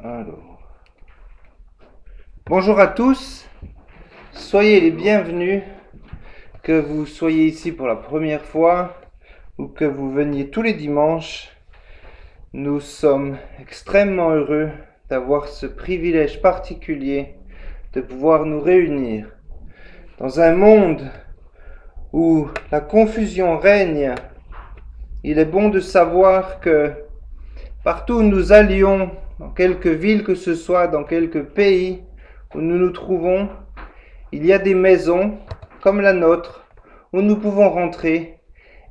Alors, bonjour à tous, soyez les bienvenus, que vous soyez ici pour la première fois ou que vous veniez tous les dimanches. Nous sommes extrêmement heureux d'avoir ce privilège particulier de pouvoir nous réunir. Dans un monde où la confusion règne, il est bon de savoir que partout où nous allions, dans quelque ville que ce soit, dans quelque pays où nous nous trouvons, il y a des maisons comme la nôtre où nous pouvons rentrer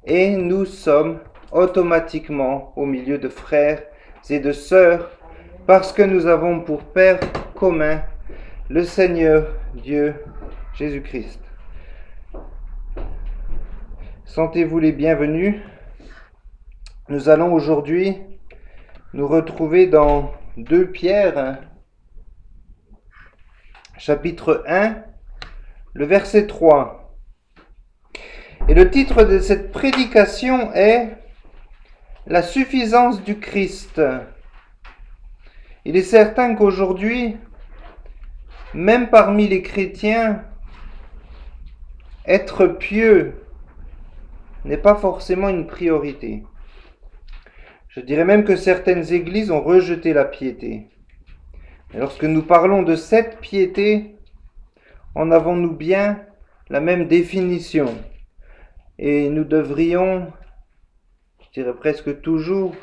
et nous sommes automatiquement au milieu de frères et de sœurs parce que nous avons pour Père commun le Seigneur Dieu Jésus-Christ. Sentez-vous les bienvenus. Nous allons aujourd'hui nous retrouver dans 2 Pierre, chapitre 1, le verset 3. Et le titre de cette prédication est « La suffisance du Christ ». Il est certain qu'aujourd'hui, même parmi les chrétiens, être pieux n'est pas forcément une priorité. Je dirais même que certaines églises ont rejeté la piété. Et lorsque nous parlons de cette piété, en avons-nous bien la même définition? Et nous devrions, je dirais presque toujours,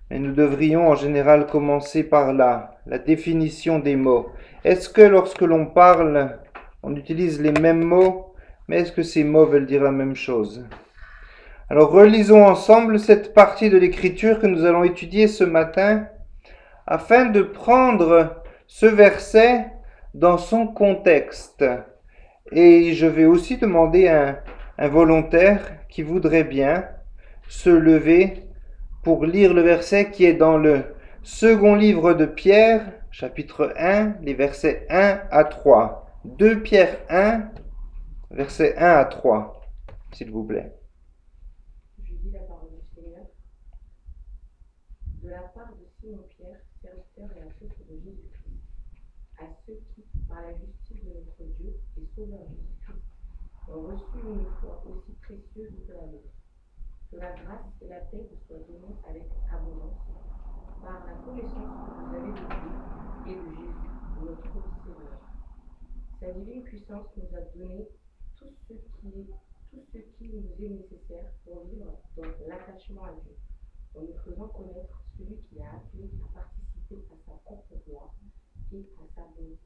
mais nous devrions en général commencer par là, la définition des mots. Est-ce que lorsque l'on parle, on utilise les mêmes mots, mais est-ce que ces mots veulent dire la même chose? Alors relisons ensemble cette partie de l'Écriture que nous allons étudier ce matin afin de prendre ce verset dans son contexte. Et je vais aussi demander à un volontaire qui voudrait bien se lever pour lire le verset qui est dans le second livre de Pierre, chapitre 1, les versets 1 à 3. 2 Pierre 1, versets 1 à 3, s'il vous plaît. De la part de Simon-Pierre, serviteur et apôtre de Jésus-Christ, à ceux qui, par la justice de notre Dieu et Sauveur Jésus-Christ, ont reçu une foi aussi précieuse que la nôtre. Que la grâce et la paix vous soient données avec abondance, par la connaissance que vous avez de Dieu et de Jésus, notre Seigneur. Sa divine puissance nous a donné tout ce qui nous est nécessaire pour vivre dans l'attachement à Dieu, en nous faisant connaître celui qui a appelé à participer à sa propre gloire et à sa bonté.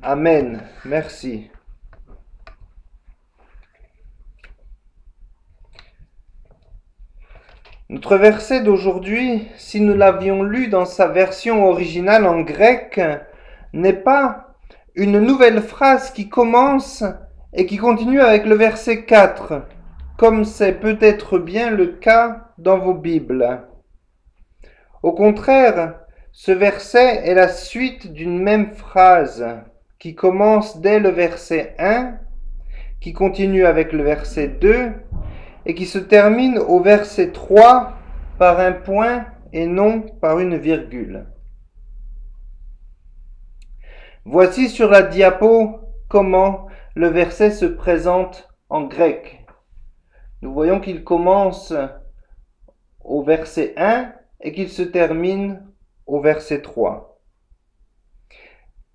Amen. Merci. Notre verset d'aujourd'hui, si nous l'avions lu dans sa version originale en grec, n'est pas une nouvelle phrase qui commence et qui continue avec le verset 4. Comme c'est peut-être bien le cas dans vos Bibles. Au contraire, ce verset est la suite d'une même phrase qui commence dès le verset 1, qui continue avec le verset 2 et qui se termine au verset 3 par un point et non par une virgule. Voici sur la diapo comment le verset se présente en grec. Nous voyons qu'il commence au verset 1 et qu'il se termine au verset 3.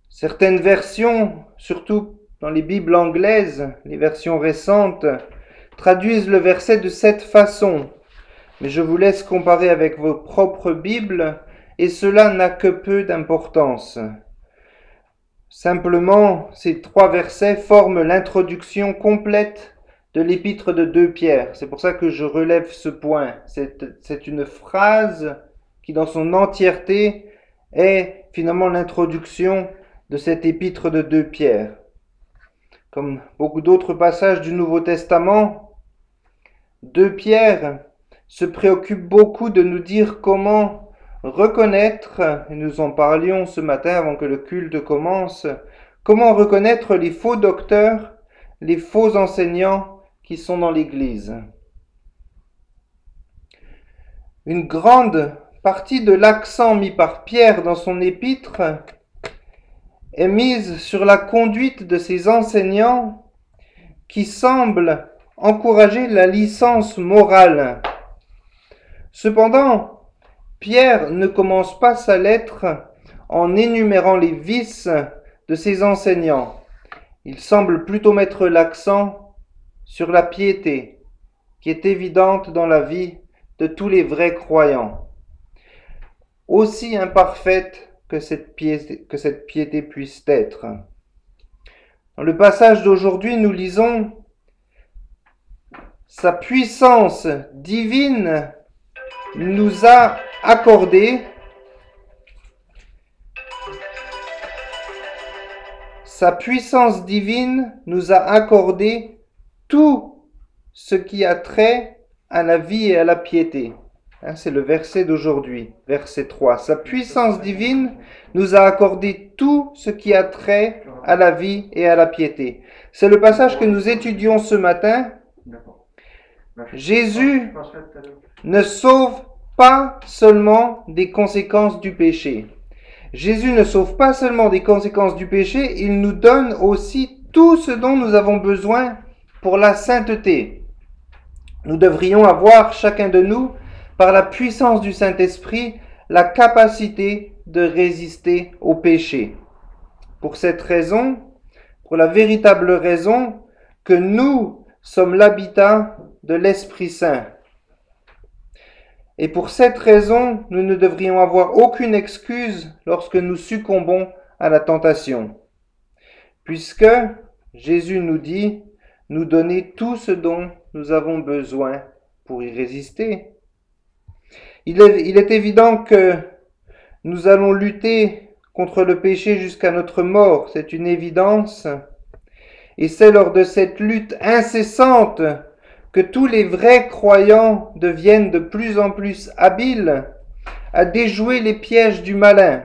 Certaines versions, surtout dans les Bibles anglaises, les versions récentes, traduisent le verset de cette façon. Mais je vous laisse comparer avec vos propres Bibles et cela n'a que peu d'importance. Simplement, ces 3 versets forment l'introduction complète de l'épître de 2 Pierre. C'est pour ça que je relève ce point. C'est une phrase qui, dans son entièreté, est finalement l'introduction de cette épître de 2 Pierre. Comme beaucoup d'autres passages du Nouveau Testament, 2 Pierre se préoccupe beaucoup de nous dire comment reconnaître, et nous en parlions ce matin avant que le culte commence, comment reconnaître les faux docteurs, les faux enseignants qui sont dans l'Église. Une grande partie de l'accent mis par Pierre dans son épître est mise sur la conduite de ses enseignants qui semblent encourager la licence morale. Cependant, Pierre ne commence pas sa lettre en énumérant les vices de ses enseignants. Il semble plutôt mettre l'accent sur la piété, qui est évidente dans la vie de tous les vrais croyants, aussi imparfaite que cette piété puisse être. Dans le passage d'aujourd'hui, nous lisons « Sa puissance divine nous a accordé » Sa puissance divine nous a accordé tout ce qui a trait à la vie et à la piété. C'est le verset d'aujourd'hui, verset 3. Sa puissance divine nous a accordé tout ce qui a trait à la vie et à la piété. C'est le passage que nous étudions ce matin. Jésus ne sauve pas seulement des conséquences du péché. Jésus ne sauve pas seulement des conséquences du péché, il nous donne aussi tout ce dont nous avons besoin pour la sainteté. Nous devrions avoir, chacun de nous, par la puissance du Saint-Esprit, la capacité de résister au péché. Pour cette raison, pour la véritable raison que nous sommes l'habitat de l'Esprit Saint. Et pour cette raison, nous ne devrions avoir aucune excuse lorsque nous succombons à la tentation, puisque Jésus nous dit nous donner tout ce dont nous avons besoin pour y résister. Il est évident que nous allons lutter contre le péché jusqu'à notre mort, c'est une évidence, et c'est lors de cette lutte incessante que tous les vrais croyants deviennent de plus en plus habiles à déjouer les pièges du malin.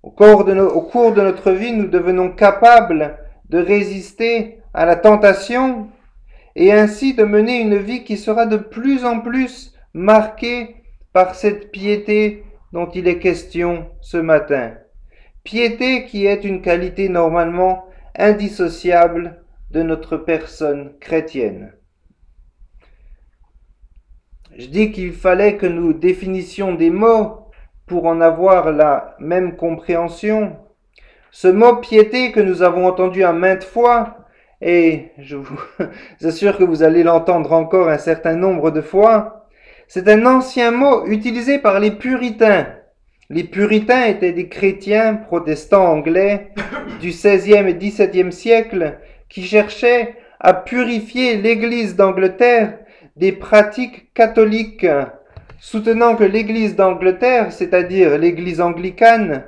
Au cours de notre vie, nous devenons capables de résister à la tentation et ainsi de mener une vie qui sera de plus en plus marquée par cette piété dont il est question ce matin. Piété qui est une qualité normalement indissociable de notre personne chrétienne. Je dis qu'il fallait que nous définissions des mots pour en avoir la même compréhension. Ce mot piété que nous avons entendu à maintes fois, et je vous assure que vous allez l'entendre encore un certain nombre de fois, c'est un ancien mot utilisé par les puritains. Les puritains étaient des chrétiens protestants anglais du XVIe et XVIIe siècle qui cherchaient à purifier l'Église d'Angleterre des pratiques catholiques, soutenant que l'Église d'Angleterre, c'est-à-dire l'Église anglicane,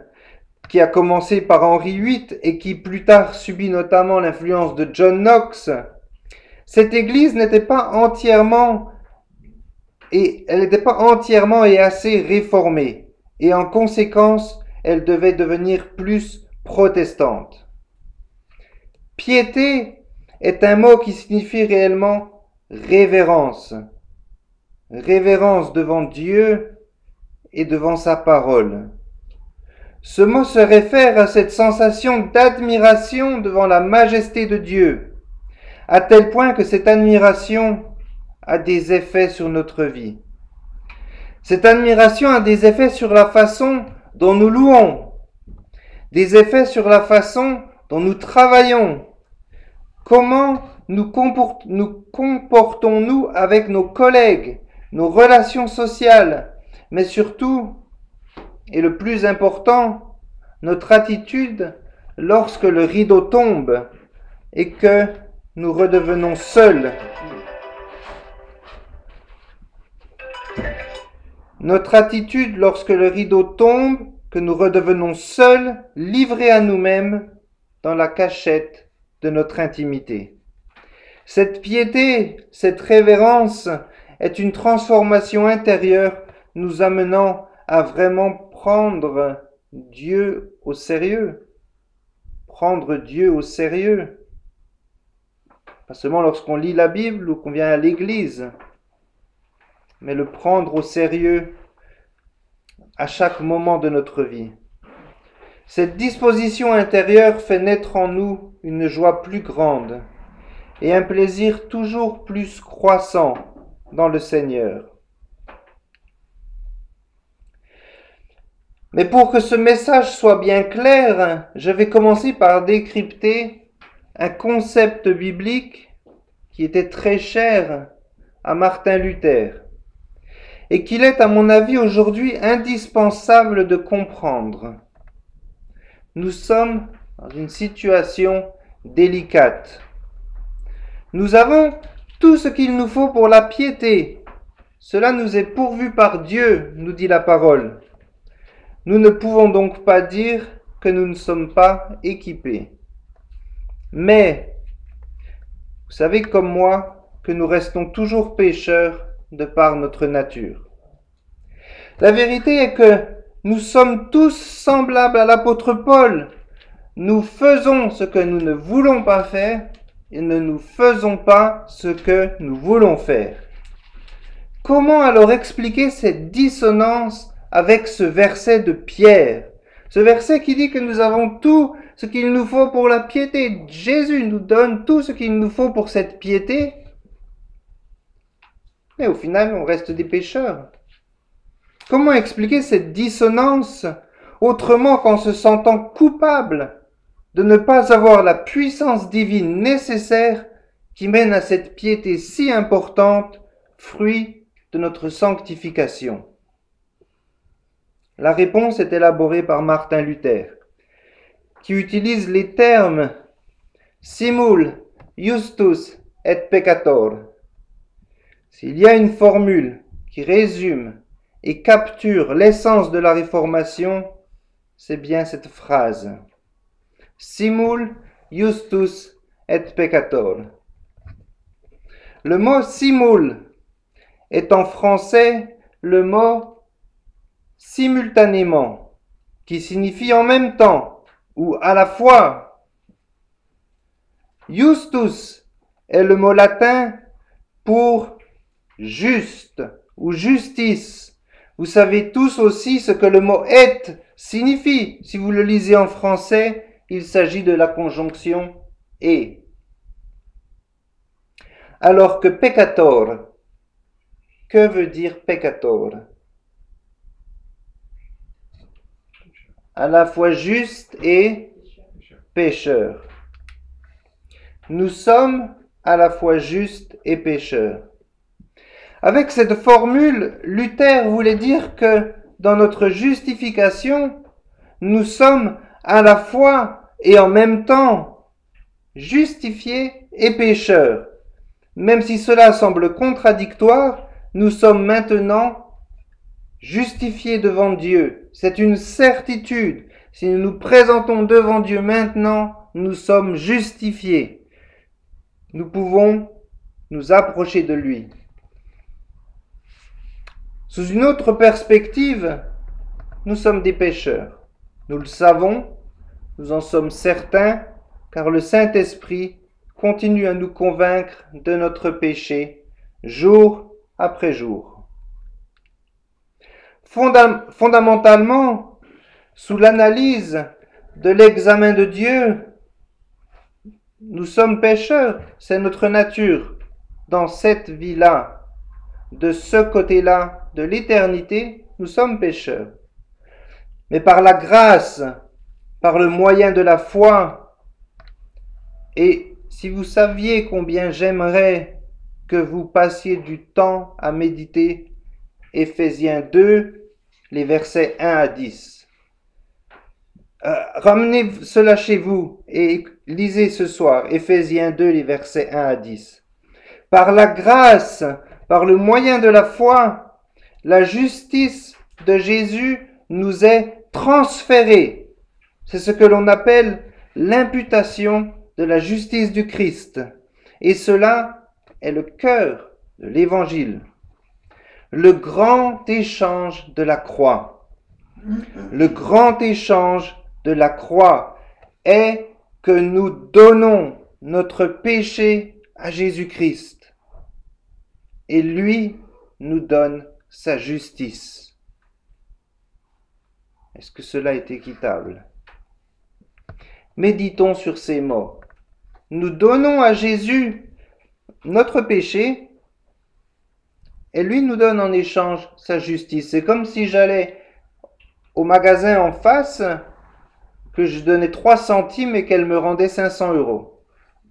qui a commencé par Henri VIII et qui plus tard subit notamment l'influence de John Knox, cette Église n'était pas entièrement et assez réformée, et en conséquence, elle devait devenir plus protestante. Piété est un mot qui signifie réellement révérence. Révérence devant Dieu et devant sa parole. Ce mot se réfère à cette sensation d'admiration devant la majesté de Dieu, à tel point que cette admiration a des effets sur notre vie. Cette admiration a des effets sur la façon dont nous louons, des effets sur la façon dont nous travaillons. Comment nous comportons-nous avec nos collègues, nos relations sociales, mais surtout, et le plus important, notre attitude lorsque le rideau tombe et que nous redevenons seuls. Notre attitude lorsque le rideau tombe, que nous redevenons seuls, livrés à nous-mêmes dans la cachette de notre intimité. Cette piété, cette révérence est une transformation intérieure nous amenant à vraiment prendre Dieu au sérieux. Prendre Dieu au sérieux. Pas seulement lorsqu'on lit la Bible ou qu'on vient à l'église, mais le prendre au sérieux à chaque moment de notre vie. Cette disposition intérieure fait naître en nous une joie plus grande et un plaisir toujours plus croissant dans le Seigneur. Mais pour que ce message soit bien clair, je vais commencer par décrypter un concept biblique qui était très cher à Martin Luther et qu'il est, à mon avis, aujourd'hui indispensable de comprendre. Nous sommes dans une situation délicate. Nous avons tout ce qu'il nous faut pour la piété. Cela nous est pourvu par Dieu, nous dit la parole. Nous ne pouvons donc pas dire que nous ne sommes pas équipés. Mais, vous savez comme moi que nous restons toujours pécheurs de par notre nature. La vérité est que nous sommes tous semblables à l'apôtre Paul. Nous faisons ce que nous ne voulons pas faire et ne nous faisons pas ce que nous voulons faire. Comment alors expliquer cette dissonance avec ce verset de Pierre? Ce verset qui dit que nous avons tout ce qu'il nous faut pour la piété. Jésus nous donne tout ce qu'il nous faut pour cette piété. Mais au final, on reste des pécheurs. Comment expliquer cette dissonance autrement qu'en se sentant coupable de ne pas avoir la puissance divine nécessaire qui mène à cette piété si importante, fruit de notre sanctification? La réponse est élaborée par Martin Luther, qui utilise les termes simul, justus et peccator. S'il y a une formule qui résume et capture l'essence de la Réformation, c'est bien cette phrase. Simul, justus et peccator. Le mot simul est en français le mot simultanément, qui signifie en même temps ou à la fois. Justus est le mot latin pour juste ou justice. Vous savez tous aussi ce que le mot est signifie. Si vous le lisez en français, il s'agit de la conjonction et. Alors que peccator, que veut dire peccator? À la fois juste et pécheur. Nous sommes à la fois justes et pécheurs. Avec cette formule, Luther voulait dire que dans notre justification, nous sommes à la fois et en même temps justifiés et pécheurs. Même si cela semble contradictoire, nous sommes maintenant justifiés devant Dieu. C'est une certitude. Si nous nous présentons devant Dieu maintenant, nous sommes justifiés. Nous pouvons nous approcher de lui. Sous une autre perspective, nous sommes des pécheurs. Nous le savons, nous en sommes certains, car le Saint-Esprit continue à nous convaincre de notre péché, jour après jour. Fondamentalement, sous l'analyse de l'examen de Dieu, nous sommes pécheurs, c'est notre nature. Dans cette vie-là, de ce côté-là de l'éternité, nous sommes pécheurs. Mais par la grâce, par le moyen de la foi, et si vous saviez combien j'aimerais que vous passiez du temps à méditer Éphésiens 2, les versets 1 à 10. Ramenez cela chez vous et lisez ce soir Éphésiens 2, les versets 1 à 10. Par la grâce, par le moyen de la foi, la justice de Jésus nous est transférée. C'est ce que l'on appelle l'imputation de la justice du Christ. Et cela est le cœur de l'Évangile. Le grand échange de la croix. Le grand échange de la croix est que nous donnons notre péché à Jésus-Christ. Et lui nous donne sa justice. Est-ce que cela est équitable? Méditons sur ces mots. Nous donnons à Jésus notre péché et lui nous donne en échange sa justice. C'est comme si j'allais au magasin en face, que je donnais 3 centimes et qu'elle me rendait 500 €.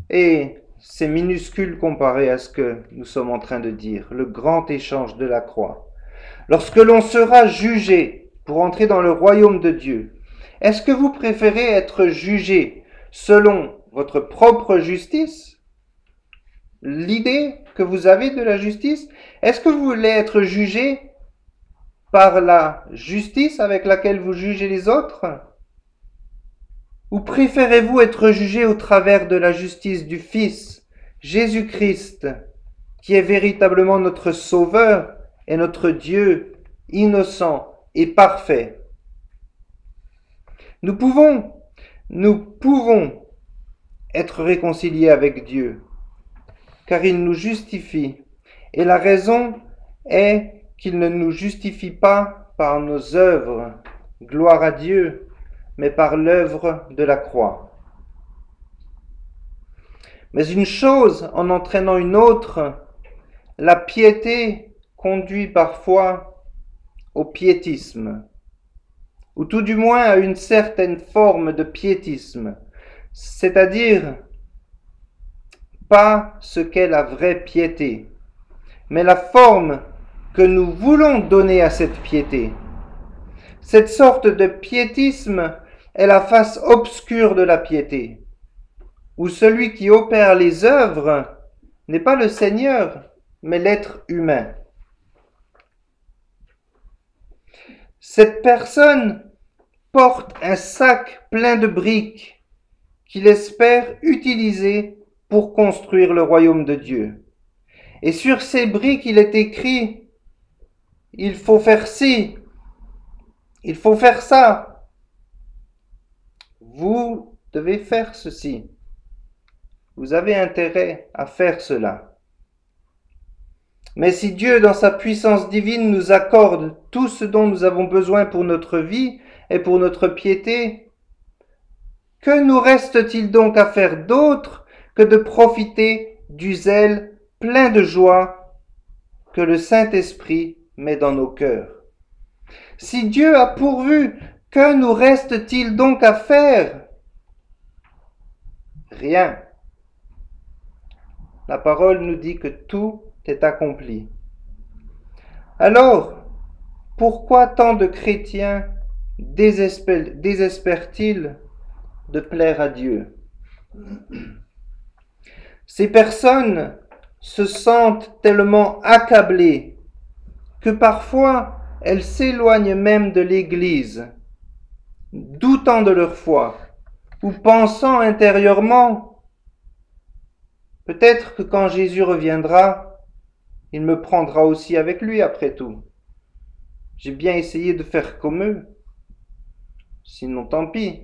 Et c'est minuscule comparé à ce que nous sommes en train de dire, le grand échange de la croix. Lorsque l'on sera jugé pour entrer dans le royaume de Dieu, est-ce que vous préférez être jugé selon votre propre justice? L'idée que vous avez de la justice? Est-ce que vous voulez être jugé par la justice avec laquelle vous jugez les autres? Ou préférez-vous être jugé au travers de la justice du Fils, Jésus-Christ, qui est véritablement notre Sauveur et notre Dieu innocent et parfait? Nous pouvons être réconciliés avec Dieu, car il nous justifie. Et la raison est qu'il ne nous justifie pas par nos œuvres, gloire à Dieu, mais par l'œuvre de la croix. Mais une chose en entraînant une autre, la piété conduit parfois au piétisme, ou tout du moins à une certaine forme de piétisme, c'est-à-dire pas ce qu'est la vraie piété, mais la forme que nous voulons donner à cette piété. Cette sorte de piétisme est la face obscure de la piété, où celui qui opère les œuvres n'est pas le Seigneur, mais l'être humain. Cette personne porte un sac plein de briques qu'il espère utiliser pour construire le royaume de Dieu. Et sur ces briques, il est écrit, il faut faire ci, il faut faire ça. Vous devez faire ceci. Vous avez intérêt à faire cela. Mais si Dieu, dans sa puissance divine, nous accorde tout ce dont nous avons besoin pour notre vie et pour notre piété, que nous reste-t-il donc à faire d'autre que de profiter du zèle plein de joie que le Saint-Esprit met dans nos cœurs? Si Dieu a pourvu, que nous reste-t-il donc à faire? Rien. La parole nous dit que tout est accompli. Alors, pourquoi tant de chrétiens désespèrent-ils de plaire à Dieu? Ces personnes se sentent tellement accablées que parfois elles s'éloignent même de l'Église, doutant de leur foi, ou pensant intérieurement, peut-être que quand Jésus reviendra, il me prendra aussi avec lui après tout. J'ai bien essayé de faire comme eux, sinon tant pis.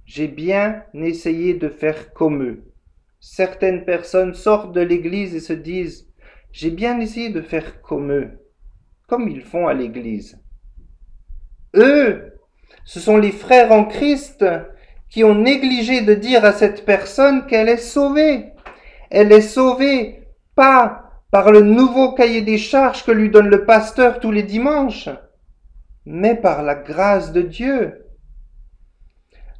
J'ai bien essayé de faire comme eux. Certaines personnes sortent de l'église et se disent « J'ai bien essayé de faire comme eux », comme ils font à l'église. Eux, ce sont les frères en Christ qui ont négligé de dire à cette personne qu'elle est sauvée. Elle est sauvée pas par le nouveau cahier des charges que lui donne le pasteur tous les dimanches, mais par la grâce de Dieu.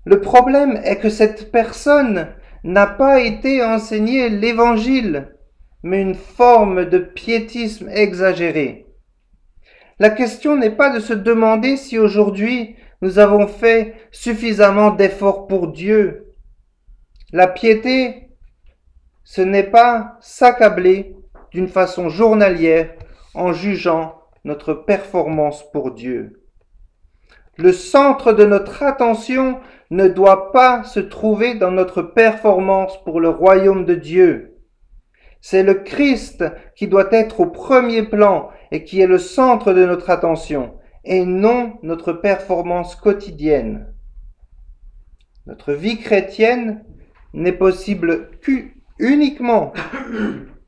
Le problème est que cette personne n'a pas été enseignée l'évangile, mais une forme de piétisme exagéré. La question n'est pas de se demander si aujourd'hui nous avons fait suffisamment d'efforts pour Dieu. La piété, ce n'est pas s'accabler d'une façon journalière en jugeant notre performance pour Dieu. Le centre de notre attention ne doit pas se trouver dans notre performance pour le royaume de Dieu. C'est le Christ qui doit être au premier plan et qui est le centre de notre attention, et non notre performance quotidienne. Notre vie chrétienne n'est possible uniquement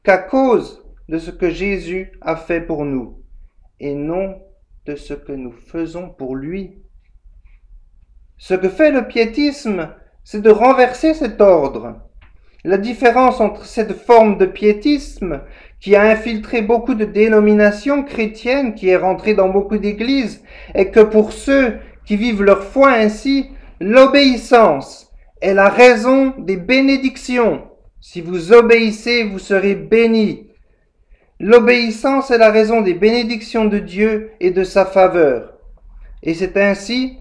qu'à cause de ce que Jésus a fait pour nous, et non de ce que nous faisons pour lui. Ce que fait le piétisme, c'est de renverser cet ordre. La différence entre cette forme de piétisme qui a infiltré beaucoup de dénominations chrétiennes, qui est rentrée dans beaucoup d'églises, est que pour ceux qui vivent leur foi ainsi, l'obéissance est la raison des bénédictions. Si vous obéissez, vous serez bénis. L'obéissance est la raison des bénédictions de Dieu et de sa faveur. Et c'est ainsi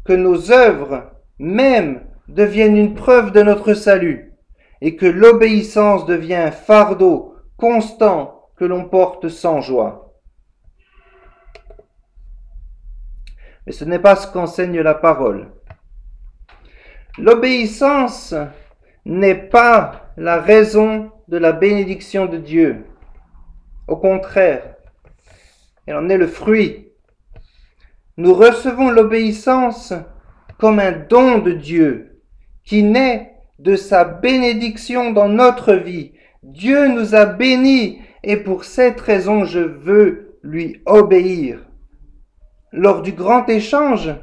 que nos œuvres même deviennent une preuve de notre salut et que l'obéissance devient un fardeau constant que l'on porte sans joie. Mais ce n'est pas ce qu'enseigne la parole. L'obéissance n'est pas la raison de la bénédiction de Dieu. Au contraire, elle en est le fruit. Nous recevons l'obéissance comme un don de Dieu qui naît de sa bénédiction dans notre vie. Dieu nous a bénis et pour cette raison je veux lui obéir. Lors du grand échange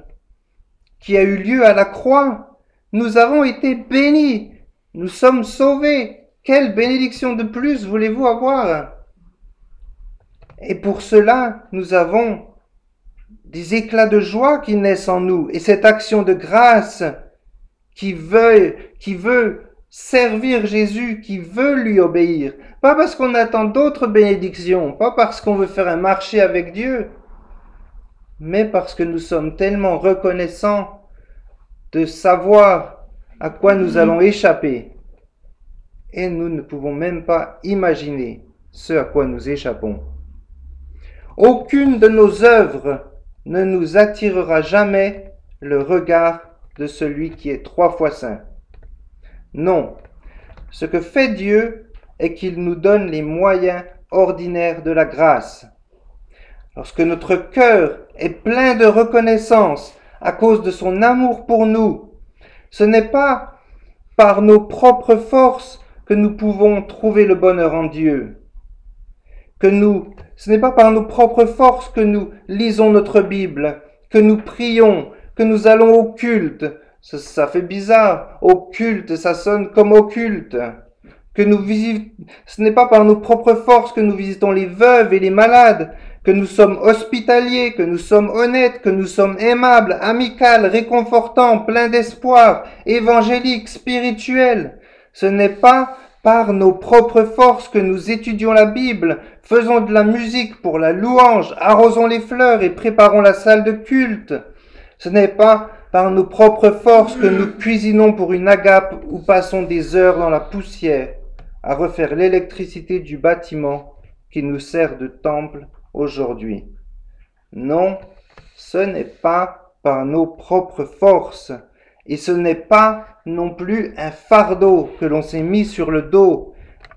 qui a eu lieu à la croix, nous avons été bénis, nous sommes sauvés. Quelle bénédiction de plus voulez-vous avoir? Et pour cela, nous avons des éclats de joie qui naissent en nous et cette action de grâce qui veut servir Jésus, qui veut lui obéir. Pas parce qu'on attend d'autres bénédictions, pas parce qu'on veut faire un marché avec Dieu, mais parce que nous sommes tellement reconnaissants de savoir à quoi nous allons échapper. Et nous ne pouvons même pas imaginer ce à quoi nous échappons. Aucune de nos œuvres ne nous attirera jamais le regard de celui qui est 3 fois saint. Non, ce que fait Dieu est qu'il nous donne les moyens ordinaires de la grâce. Lorsque notre cœur est plein de reconnaissance à cause de son amour pour nous, ce n'est pas par nos propres forces que nous pouvons trouver le bonheur en Dieu. Ce n'est pas par nos propres forces que nous lisons notre Bible, que nous prions, que nous allons au culte. Ça fait bizarre. Au culte, ça sonne comme au culte. Ce n'est pas par nos propres forces que nous visitons les veuves et les malades, que nous sommes hospitaliers, que nous sommes honnêtes, que nous sommes aimables, amicales, réconfortants, pleins d'espoir, évangéliques, spirituels. Ce n'est pas par nos propres forces que nous étudions la Bible, faisons de la musique pour la louange, arrosons les fleurs et préparons la salle de culte. Ce n'est pas par nos propres forces que nous cuisinons pour une agape ou passons des heures dans la poussière à refaire l'électricité du bâtiment qui nous sert de temple aujourd'hui. Non, ce n'est pas par nos propres forces et ce n'est pas non plus un fardeau que l'on s'est mis sur le dos,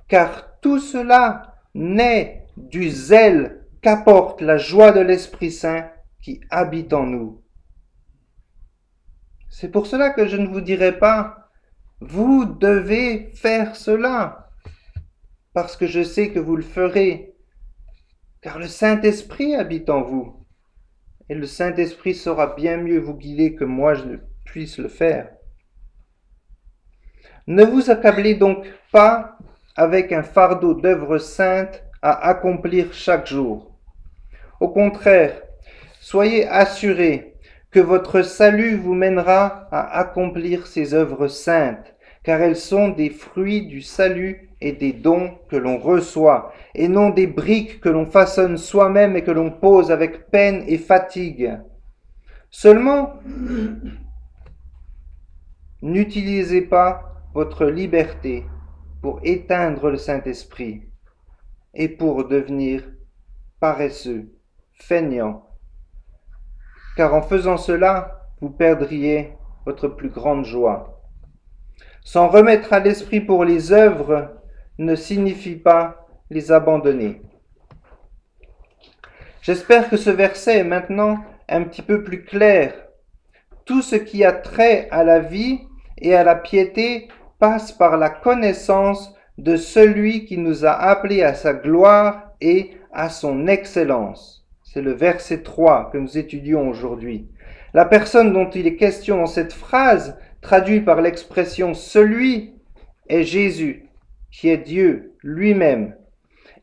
car tout cela naît du zèle qu'apporte la joie de l'Esprit Saint qui habite en nous. C'est pour cela que je ne vous dirai pas « vous devez faire cela », parce que je sais que vous le ferez, car le Saint-Esprit habite en vous, et le Saint-Esprit saura bien mieux vous guider que moi je ne puisse le faire. Ne vous accablez donc pas avec un fardeau d'œuvres saintes à accomplir chaque jour. Au contraire, soyez assurés que votre salut vous mènera à accomplir ces œuvres saintes, car elles sont des fruits du salut et des dons que l'on reçoit, et non des briques que l'on façonne soi-même et que l'on pose avec peine et fatigue. Seulement, n'utilisez pas votre liberté pour éteindre le Saint-Esprit et pour devenir paresseux, feignant, car en faisant cela, vous perdriez votre plus grande joie. S'en remettre à l'Esprit pour les œuvres ne signifie pas les abandonner. J'espère que ce verset est maintenant un petit peu plus clair. Tout ce qui a trait à la vie et à la piété passe par la connaissance de celui qui nous a appelés à sa gloire et à son excellence. C'est le verset 3 que nous étudions aujourd'hui. La personne dont il est question dans cette phrase, traduite par l'expression « celui », est Jésus, qui est Dieu lui-même.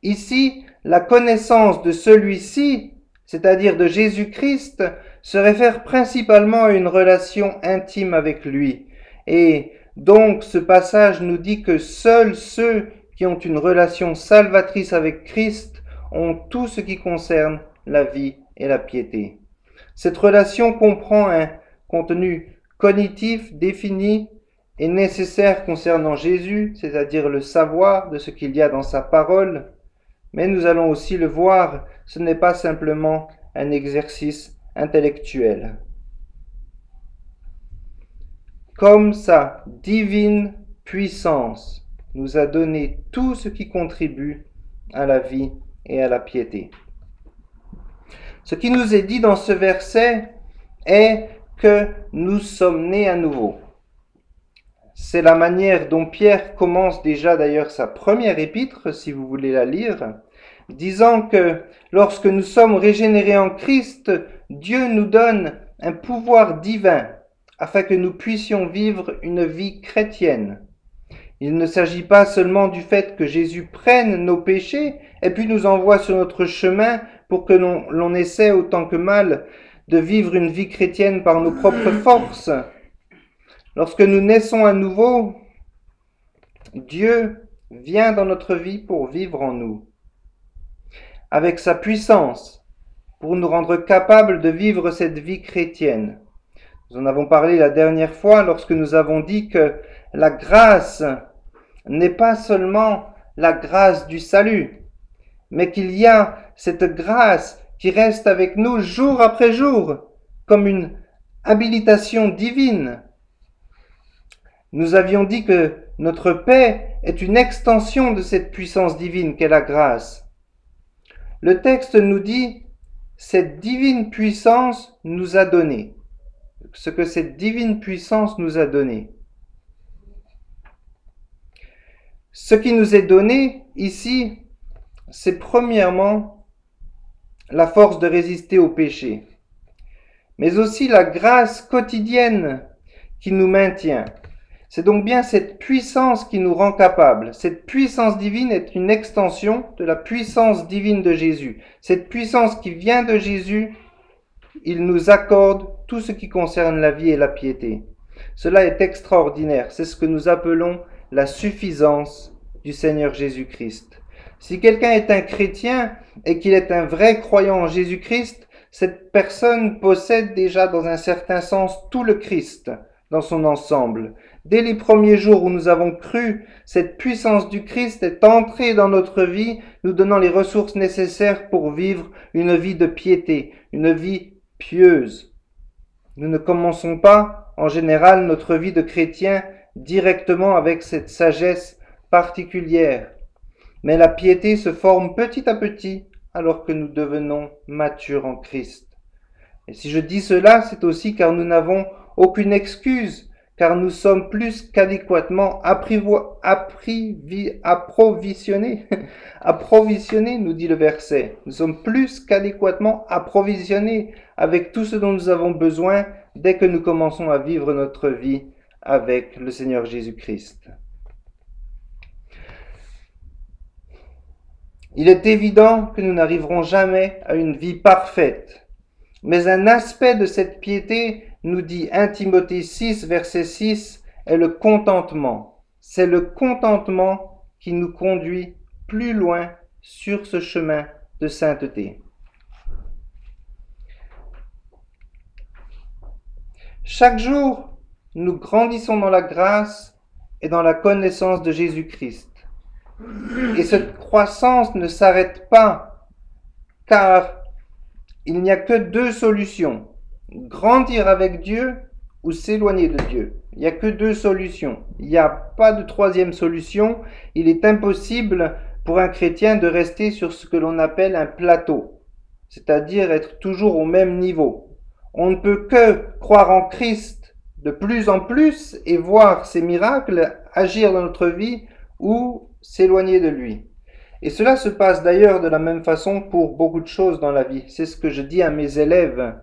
Ici, la connaissance de celui-ci, c'est-à-dire de Jésus-Christ, se réfère principalement à une relation intime avec lui. Et donc, ce passage nous dit que seuls ceux qui ont une relation salvatrice avec Christ ont tout ce qui concerne la vie et la piété. Cette relation comprend un contenu cognitif défini et nécessaire concernant Jésus, c'est-à-dire le savoir de ce qu'il y a dans sa parole, mais nous allons aussi le voir, ce n'est pas simplement un exercice intellectuel. Comme sa divine puissance nous a donné tout ce qui contribue à la vie et à la piété. Ce qui nous est dit dans ce verset est que nous sommes nés à nouveau. C'est la manière dont Pierre commence déjà d'ailleurs sa première épître, si vous voulez la lire, disant que lorsque nous sommes régénérés en Christ, Dieu nous donne un pouvoir divin afin que nous puissions vivre une vie chrétienne. Il ne s'agit pas seulement du fait que Jésus prenne nos péchés et puis nous envoie sur notre chemin pour que l'on essaie autant que mal de vivre une vie chrétienne par nos propres forces. Lorsque nous naissons à nouveau, Dieu vient dans notre vie pour vivre en nous, avec sa puissance, pour nous rendre capables de vivre cette vie chrétienne. Nous en avons parlé la dernière fois lorsque nous avons dit que la grâce n'est pas seulement la grâce du salut, mais qu'il y a cette grâce qui reste avec nous jour après jour, comme une habilitation divine. Nous avions dit que notre paix est une extension de cette puissance divine qu'est la grâce. Le texte nous dit « cette divine puissance nous a donné ». Ce que cette divine puissance nous a donné. Ce qui nous est donné ici, c'est premièrement la force de résister au péché, mais aussi la grâce quotidienne qui nous maintient. C'est donc bien cette puissance qui nous rend capables. Cette puissance divine est une extension de la puissance divine de Jésus. Cette puissance qui vient de Jésus, il nous accorde tout ce qui concerne la vie et la piété. Cela est extraordinaire. C'est ce que nous appelons la suffisance du Seigneur Jésus-Christ. Si quelqu'un est un chrétien et qu'il est un vrai croyant en Jésus-Christ, cette personne possède déjà dans un certain sens tout le Christ dans son ensemble. Dès les premiers jours où nous avons cru, cette puissance du Christ est entrée dans notre vie, nous donnant les ressources nécessaires pour vivre une vie de piété, une vie pieuse. Nous ne commençons pas, en général, notre vie de chrétien directement avec cette sagesse particulière, mais la piété se forme petit à petit alors que nous devenons matures en Christ. Et si je dis cela, c'est aussi car nous n'avons aucune excuse, car nous sommes plus qu'adéquatement approvisionnés, nous dit le verset. Nous sommes plus qu'adéquatement approvisionnés avec tout ce dont nous avons besoin dès que nous commençons à vivre notre vie avec le Seigneur Jésus-Christ. Il est évident que nous n'arriverons jamais à une vie parfaite, mais un aspect de cette piété, nous dit 1 Timothée 6, verset 6, est le contentement. C'est le contentement qui nous conduit plus loin sur ce chemin de sainteté. Chaque jour, nous grandissons dans la grâce et dans la connaissance de Jésus-Christ. Et cette croissance ne s'arrête pas, car il n'y a que deux solutions. Grandir avec Dieu ou s'éloigner de Dieu. Il n'y a que deux solutions. Il n'y a pas de troisième solution. Il est impossible pour un chrétien de rester sur ce que l'on appelle un plateau, c'est-à-dire être toujours au même niveau. On ne peut que croire en Christ de plus en plus et voir ses miracles agir dans notre vie ou s'éloigner de lui. Et cela se passe d'ailleurs de la même façon pour beaucoup de choses dans la vie. C'est ce que je dis à mes élèves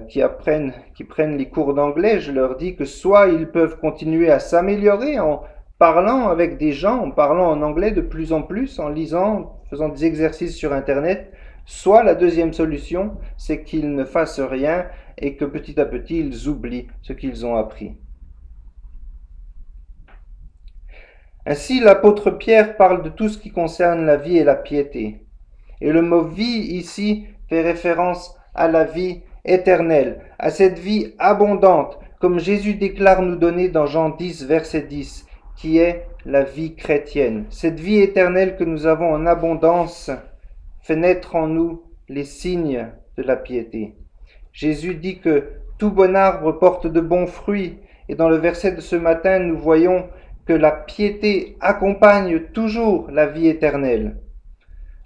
qui prennent les cours d'anglais. Je leur dis que soit ils peuvent continuer à s'améliorer en parlant avec des gens, en parlant en anglais de plus en plus, en lisant, faisant des exercices sur Internet, soit la deuxième solution, c'est qu'ils ne fassent rien et que petit à petit ils oublient ce qu'ils ont appris. Ainsi, l'apôtre Pierre parle de tout ce qui concerne la vie et la piété. Et le mot vie ici fait référence à la vie éternelle, à cette vie abondante, comme Jésus déclare nous donner dans Jean 10, verset 10, qui est la vie chrétienne. Cette vie éternelle que nous avons en abondance fait naître en nous les signes de la piété. Jésus dit que tout bon arbre porte de bons fruits, et dans le verset de ce matin, nous voyons que la piété accompagne toujours la vie éternelle.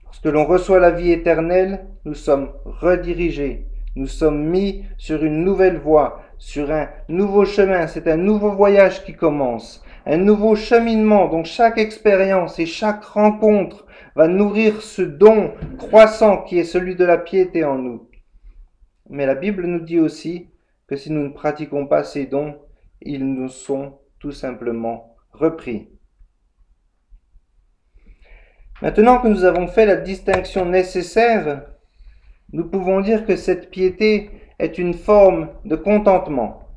Lorsque l'on reçoit la vie éternelle, nous sommes redirigés, nous sommes mis sur une nouvelle voie, sur un nouveau chemin. C'est un nouveau voyage qui commence, un nouveau cheminement dont chaque expérience et chaque rencontre va nourrir ce don croissant qui est celui de la piété en nous. Mais la Bible nous dit aussi que si nous ne pratiquons pas ces dons, ils nous sont tout simplement repris. Maintenant que nous avons fait la distinction nécessaire, nous pouvons dire que cette piété est une forme de contentement.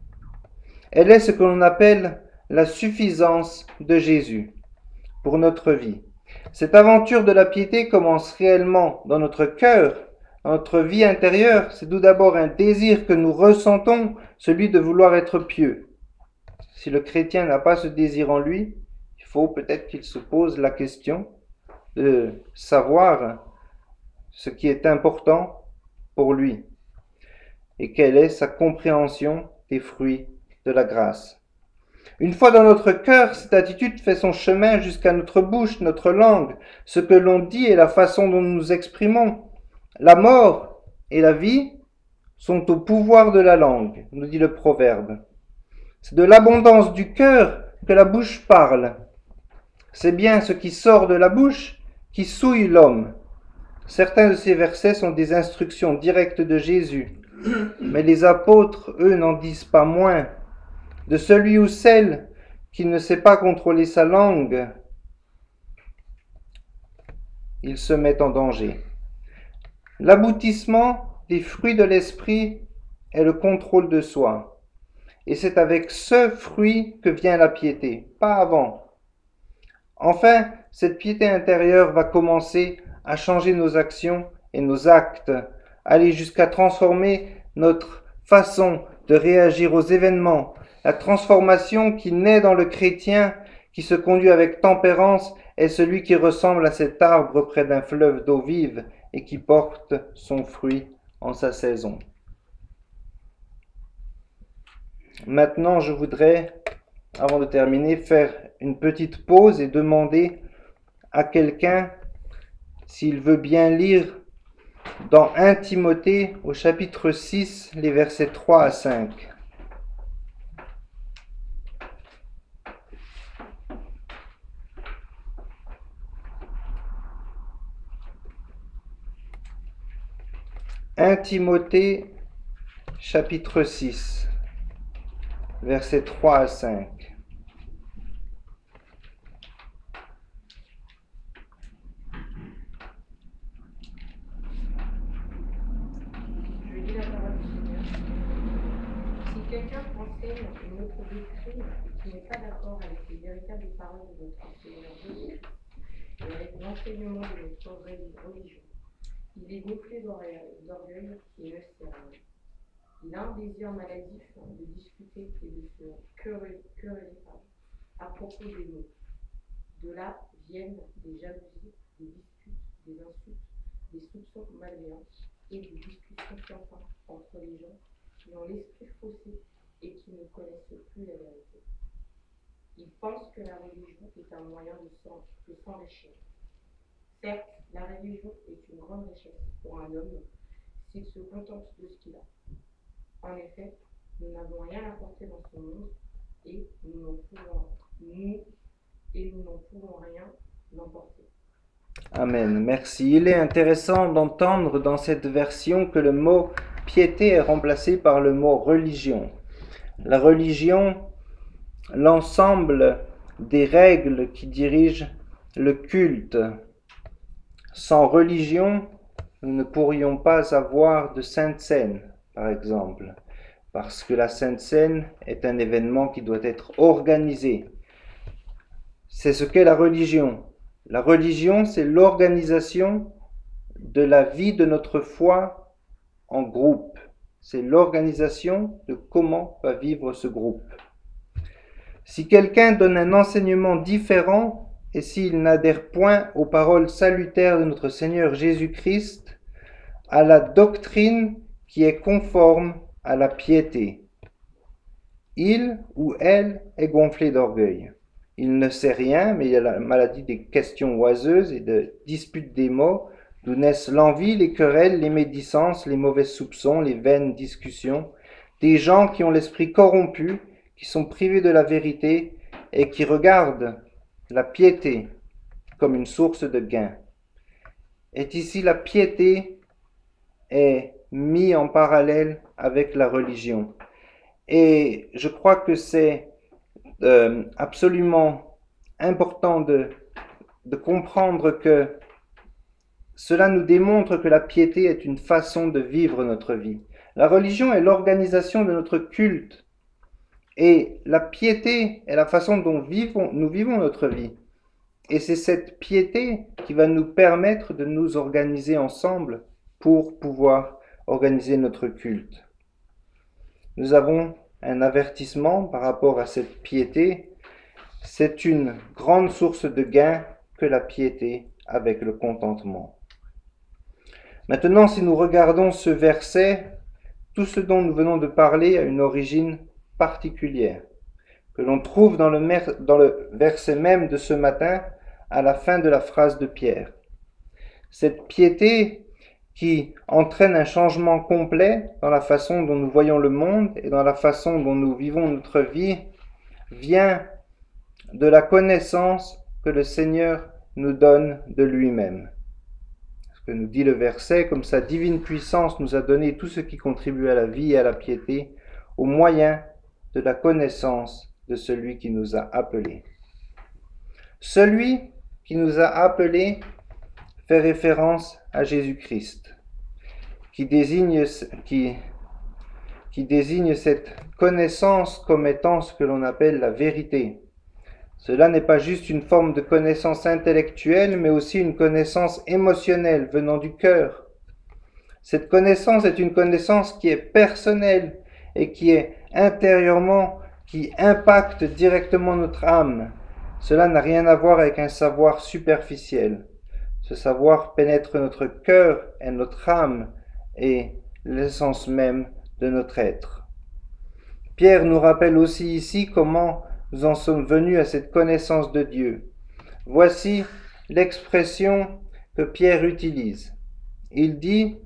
Elle est ce que l'on appelle la suffisance de Jésus pour notre vie. Cette aventure de la piété commence réellement dans notre cœur, dans notre vie intérieure. C'est tout d'abord un désir que nous ressentons, celui de vouloir être pieux. Si le chrétien n'a pas ce désir en lui, il faut peut-être qu'il se pose la question de savoir ce qui est important pour lui et quelle est sa compréhension des fruits de la grâce. Une fois dans notre cœur, cette attitude fait son chemin jusqu'à notre bouche, notre langue, ce que l'on dit et la façon dont nous nous exprimons. La mort et la vie sont au pouvoir de la langue, nous dit le proverbe. C'est de l'abondance du cœur que la bouche parle. C'est bien ce qui sort de la bouche qui souille l'homme. Certains de ces versets sont des instructions directes de Jésus, mais les apôtres, eux, n'en disent pas moins. De celui ou celle qui ne sait pas contrôler sa langue, il se met en danger. L'aboutissement des fruits de l'esprit est le contrôle de soi. Et c'est avec ce fruit que vient la piété, pas avant. Enfin, cette piété intérieure va commencer à changer nos actions et nos actes, aller jusqu'à transformer notre façon de réagir aux événements. La transformation qui naît dans le chrétien, qui se conduit avec tempérance, est celui qui ressemble à cet arbre près d'un fleuve d'eau vive et qui porte son fruit en sa saison. Maintenant, je voudrais, avant de terminer, faire une petite pause et demander à quelqu'un s'il veut bien lire dans 1 Timothée au chapitre 6, les versets 3 à 5. « 1 Timothée, chapitre 6, versets 3 à 5. » Quelqu'un enseigne une autre doctrine qui n'est pas d'accord avec les véritables paroles de notre Seigneur Jésus et avec l'enseignement de notre religion. Il est gonflé d'orgueil et ne sert à rien. Il a un désir maladif de discuter et de se quereller à propos des mots. De là viennent des jalousies, des disputes, des insultes, des soupçons malveillants et des discussions sans fin entre les gens qui ont l'esprit faussé et qui ne connaissent plus la vérité. Ils pensent que la religion est un moyen de s'enrichir. Certes, la religion est une grande richesse pour un homme s'il se contente de ce qu'il a. En effet, nous n'avons rien à porter dans ce monde et nous n'en pouvons rien l'emporter. Amen. Merci. Il est intéressant d'entendre dans cette version que le mot piété est remplacé par le mot religion. La religion, l'ensemble des règles qui dirigent le culte. Sans religion, nous ne pourrions pas avoir de Sainte Seine, par exemple, parce que la Sainte Seine est un événement qui doit être organisé. C'est ce qu'est la religion. La religion, c'est l'organisation de la vie de notre foi en groupe. C'est l'organisation de comment va vivre ce groupe. Si quelqu'un donne un enseignement différent et s'il n'adhère point aux paroles salutaires de notre Seigneur Jésus-Christ, à la doctrine qui est conforme à la piété, il ou elle est gonflé d'orgueil. Il ne sait rien, mais il y a la maladie des questions oiseuses et de disputes des mots, d'où naissent l'envie, les querelles, les médisances, les mauvais soupçons, les vaines discussions, des gens qui ont l'esprit corrompu, qui sont privés de la vérité et qui regardent la piété comme une source de gain. Et ici, la piété est mise en parallèle avec la religion. Et je crois que c'est absolument important de comprendre que cela nous démontre que la piété est une façon de vivre notre vie. La religion est l'organisation de notre culte et la piété est la façon dont nous vivons notre vie. Et c'est cette piété qui va nous permettre de nous organiser ensemble pour pouvoir organiser notre culte. Nous avons un avertissement par rapport à cette piété. C'est une grande source de gain que la piété avec le contentement. Maintenant, si nous regardons ce verset, tout ce dont nous venons de parler a une origine particulière, que l'on trouve dans le verset même de ce matin, à la fin de la phrase de Pierre. Cette piété qui entraîne un changement complet dans la façon dont nous voyons le monde et dans la façon dont nous vivons notre vie, vient de la connaissance que le Seigneur nous donne de lui-même. Ce que nous dit le verset, comme sa divine puissance nous a donné tout ce qui contribue à la vie et à la piété, au moyen de la connaissance de celui qui nous a appelés. Celui qui nous a appelés fait référence à Jésus-Christ, qui désigne cette connaissance comme étant ce que l'on appelle la vérité. Cela n'est pas juste une forme de connaissance intellectuelle, mais aussi une connaissance émotionnelle venant du cœur. Cette connaissance est une connaissance qui est personnelle et qui est intérieurement, qui impacte directement notre âme. Cela n'a rien à voir avec un savoir superficiel. Ce savoir pénètre notre cœur et notre âme et l'essence même de notre être. Pierre nous rappelle aussi ici comment nous en sommes venus à cette connaissance de Dieu. Voici l'expression que Pierre utilise. Il dit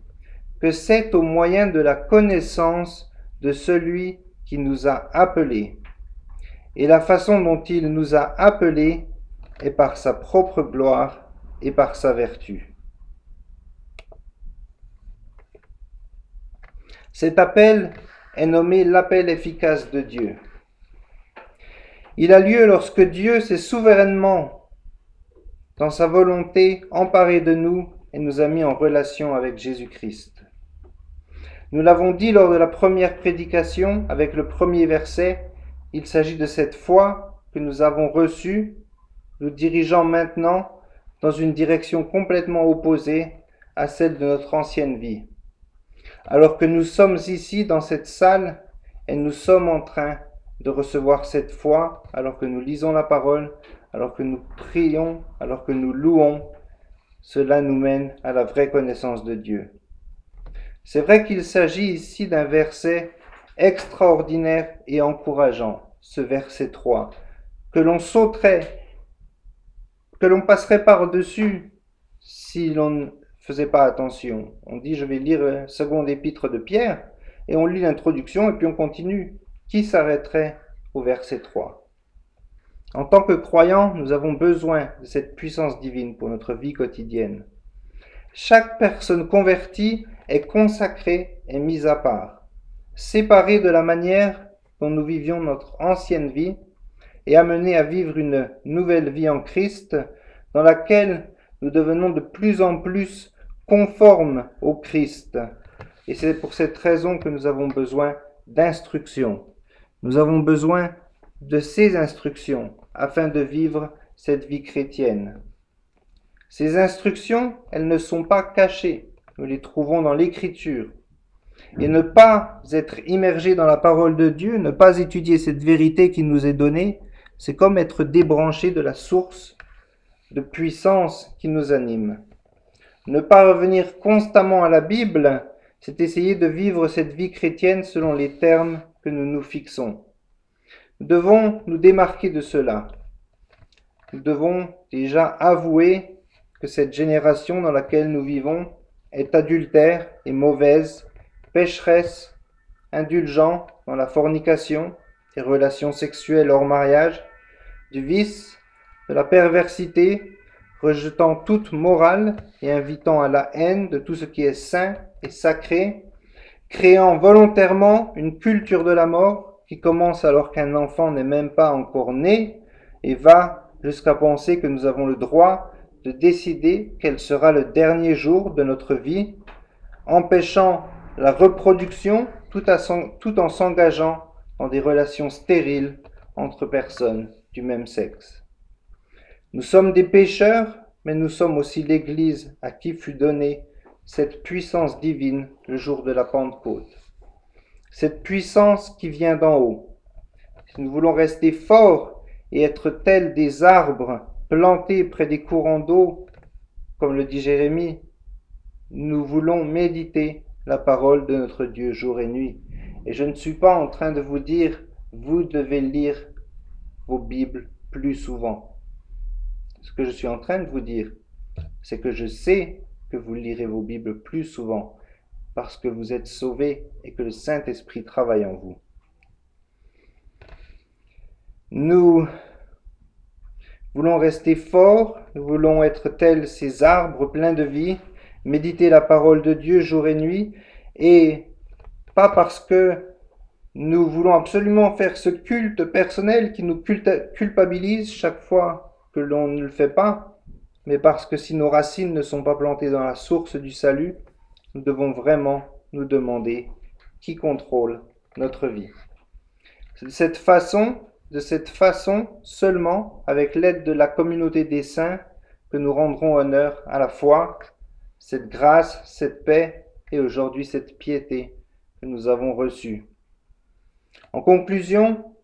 que c'est au moyen de la connaissance de celui qui nous a appelés. Et la façon dont il nous a appelés est par sa propre gloire et par sa vertu. Cet appel est nommé l'appel efficace de Dieu. Il a lieu lorsque Dieu s'est souverainement, dans sa volonté, emparé de nous et nous a mis en relation avec Jésus-Christ. Nous l'avons dit lors de la première prédication avec le premier verset, il s'agit de cette foi que nous avons reçue, nous dirigeant maintenant dans une direction complètement opposée à celle de notre ancienne vie. Alors que nous sommes ici dans cette salle et nous sommes en train de recevoir cette foi, alors que nous lisons la parole, alors que nous prions, alors que nous louons, cela nous mène à la vraie connaissance de Dieu. C'est vrai qu'il s'agit ici d'un verset extraordinaire et encourageant, ce verset 3, que l'on sauterait, que l'on passerait par-dessus si l'on ne faisait pas attention. On dit, je vais lire le second épître de Pierre, et on lit l'introduction et puis on continue. Qui s'arrêterait au verset 3? En tant que croyants, nous avons besoin de cette puissance divine pour notre vie quotidienne. Chaque personne convertie est consacrée et mise à part, séparée de la manière dont nous vivions notre ancienne vie et amenée à vivre une nouvelle vie en Christ dans laquelle nous devenons de plus en plus conformes au Christ. Et c'est pour cette raison que nous avons besoin d'instruction. Nous avons besoin de ces instructions afin de vivre cette vie chrétienne. Ces instructions, elles ne sont pas cachées. Nous les trouvons dans l'Écriture. Et ne pas être immergé dans la parole de Dieu, ne pas étudier cette vérité qui nous est donnée, c'est comme être débranché de la source de puissance qui nous anime. Ne pas revenir constamment à la Bible, c'est essayer de vivre cette vie chrétienne selon les termes que nous nous fixons. Nous devons nous démarquer de cela. Nous devons déjà avouer que cette génération dans laquelle nous vivons est adultère et mauvaise, pécheresse, indulgent dans la fornication, les relations sexuelles hors mariage, du vice, de la perversité, rejetant toute morale et invitant à la haine de tout ce qui est saint et sacré, créant volontairement une culture de la mort qui commence alors qu'un enfant n'est même pas encore né et va jusqu'à penser que nous avons le droit de décider quel sera le dernier jour de notre vie, empêchant la reproduction tout en s'engageant dans des relations stériles entre personnes du même sexe. Nous sommes des pécheurs, mais nous sommes aussi l'Église à qui fut donnée cette puissance divine le jour de la Pentecôte. Cette puissance qui vient d'en haut. Si nous voulons rester forts et être tels des arbres plantés près des courants d'eau, comme le dit Jérémie, nous voulons méditer la parole de notre Dieu jour et nuit. Et je ne suis pas en train de vous dire, vous devez lire vos Bibles plus souvent. Ce que je suis en train de vous dire, c'est que je sais que vous lirez vos Bibles plus souvent parce que vous êtes sauvés et que le Saint-Esprit travaille en vous. Nous voulons rester forts, nous voulons être tels ces arbres pleins de vie, méditer la parole de Dieu jour et nuit, et pas parce que nous voulons absolument faire ce culte personnel qui nous culpabilise chaque fois que l'on ne le fait pas, mais parce que si nos racines ne sont pas plantées dans la source du salut, nous devons vraiment nous demander qui contrôle notre vie. C'est de cette façon seulement, avec l'aide de la communauté des saints, que nous rendrons honneur à la foi, cette grâce, cette paix et aujourd'hui cette piété que nous avons reçue. En conclusion,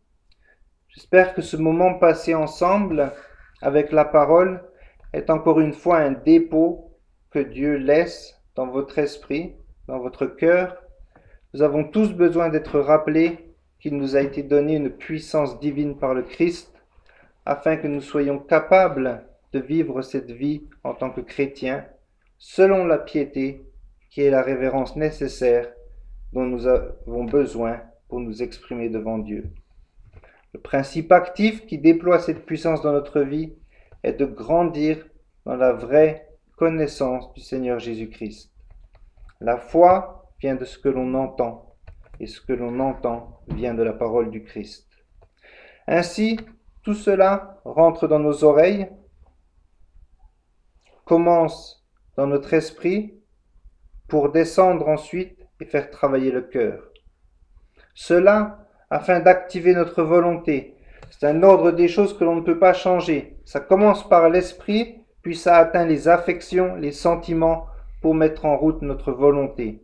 j'espère que ce moment passé ensemble avec la parole est encore une fois un dépôt que Dieu laisse dans votre esprit, dans votre cœur. Nous avons tous besoin d'être rappelés qu'il nous a été donné une puissance divine par le Christ, afin que nous soyons capables de vivre cette vie en tant que chrétiens, selon la piété qui est la révérence nécessaire dont nous avons besoin pour nous exprimer devant Dieu. Le principe actif qui déploie cette puissance dans notre vie est de grandir dans la vraie connaissance du Seigneur Jésus-Christ. La foi vient de ce que l'on entend, et ce que l'on entend vient de la parole du Christ. Ainsi, tout cela rentre dans nos oreilles, commence dans notre esprit, pour descendre ensuite et faire travailler le cœur. Cela afin d'activer notre volonté. C'est un ordre des choses que l'on ne peut pas changer. Ça commence par l'esprit, puis ça atteint les affections, les sentiments, pour mettre en route notre volonté.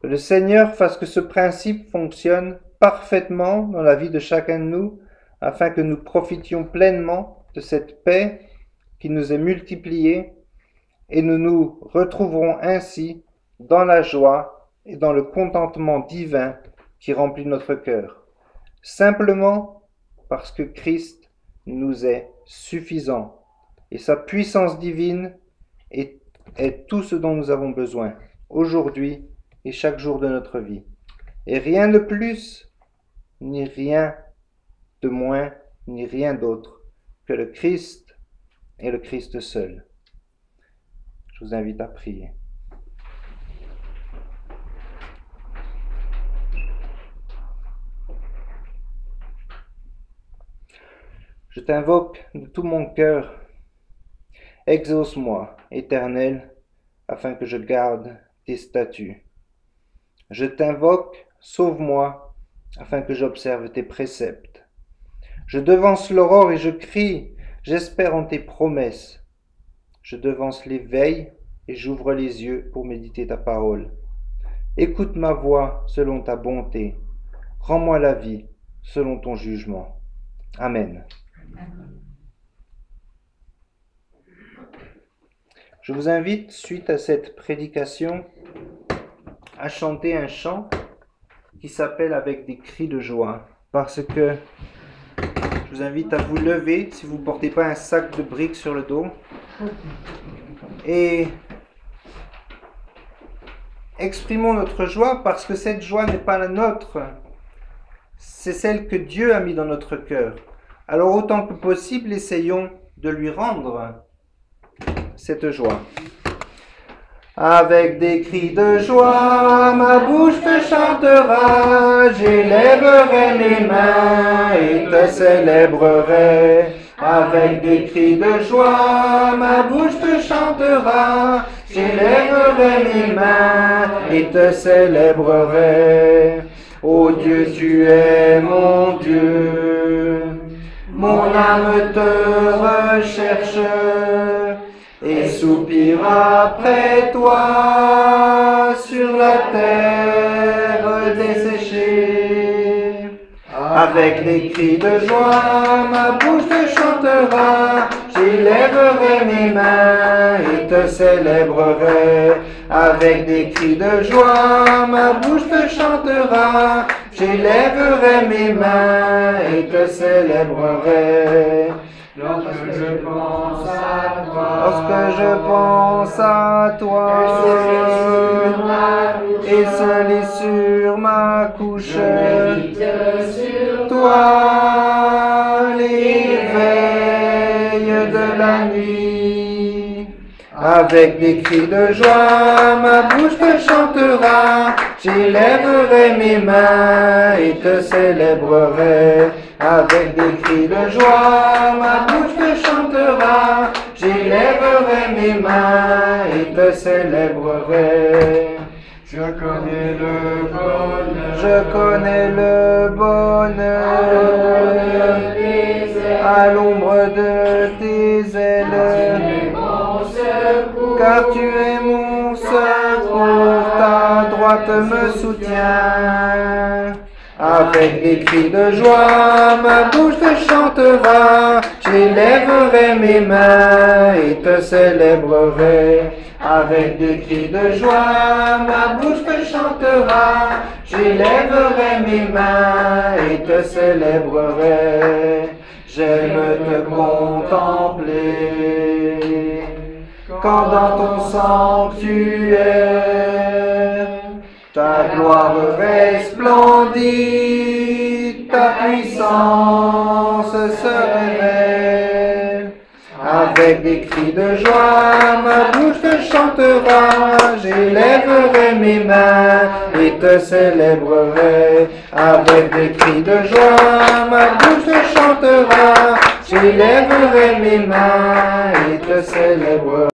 Que le Seigneur fasse que ce principe fonctionne parfaitement dans la vie de chacun de nous, afin que nous profitions pleinement de cette paix qui nous est multipliée, et nous nous retrouverons ainsi dans la joie et dans le contentement divin qui remplit notre cœur, simplement parce que Christ nous est suffisant et sa puissance divine est tout ce dont nous avons besoin aujourd'hui et chaque jour de notre vie. Et rien de plus, ni rien de moins, ni rien d'autre que le Christ et le Christ seul. Je vous invite à prier. Je t'invoque de tout mon cœur. Exauce-moi, Éternel, afin que je garde tes statuts. Je t'invoque, sauve-moi, afin que j'observe tes préceptes. Je devance l'aurore et je crie, j'espère en tes promesses. Je devance l'éveil et j'ouvre les yeux pour méditer ta parole. Écoute ma voix selon ta bonté. Rends-moi la vie selon ton jugement. Amen. Je vous invite, suite à cette prédication, à chanter un chant qui s'appelle Avec des cris de joie. Parce que je vous invite à vous lever si vous ne portez pas un sac de briques sur le dos. Et exprimons notre joie parce que cette joie n'est pas la nôtre. C'est celle que Dieu a mis dans notre cœur. Alors autant que possible, essayons de lui rendre cette joie. Avec des cris de joie, ma bouche te chantera, j'élèverai mes mains et te célébrerai. Avec des cris de joie, ma bouche te chantera, j'élèverai mes mains et te célébrerai. Ô Dieu, tu es mon Dieu, mon âme te recherche et soupire après toi sur la terre desséchée. Avec des cris de joie, ma bouche te chantera, j'élèverai mes mains et te célébrerai. Avec des cris de joie, ma bouche te chantera, j'élèverai mes mains et te célébrerai. Lorsque je pense à toi, et seul est sur ma couche, toi l'éveil de la nuit. Avec des cris de joie, ma bouche te chantera, j'élèverai mes mains et te célébrerai. Avec des cris de joie, ma bouche te chantera, j'élèverai mes mains et te célébrerai. Je connais le bonheur, à l'ombre de tes ailes, car tu es mon secours, ta droite me soutient. Avec des cris de joie, ma bouche te chantera, j'élèverai mes mains et te célébrerai. Avec des cris de joie, ma bouche te chantera, j'élèverai mes mains et te célébrerai. J'aime te contempler quand dans ton sanctuaire ta gloire resplendit, ta puissance se révèle. Avec des cris de joie, ma bouche te chantera, j'élèverai mes mains et te célébrerai. Avec des cris de joie, ma bouche te chantera, j'élèverai mes mains et te célébrerai.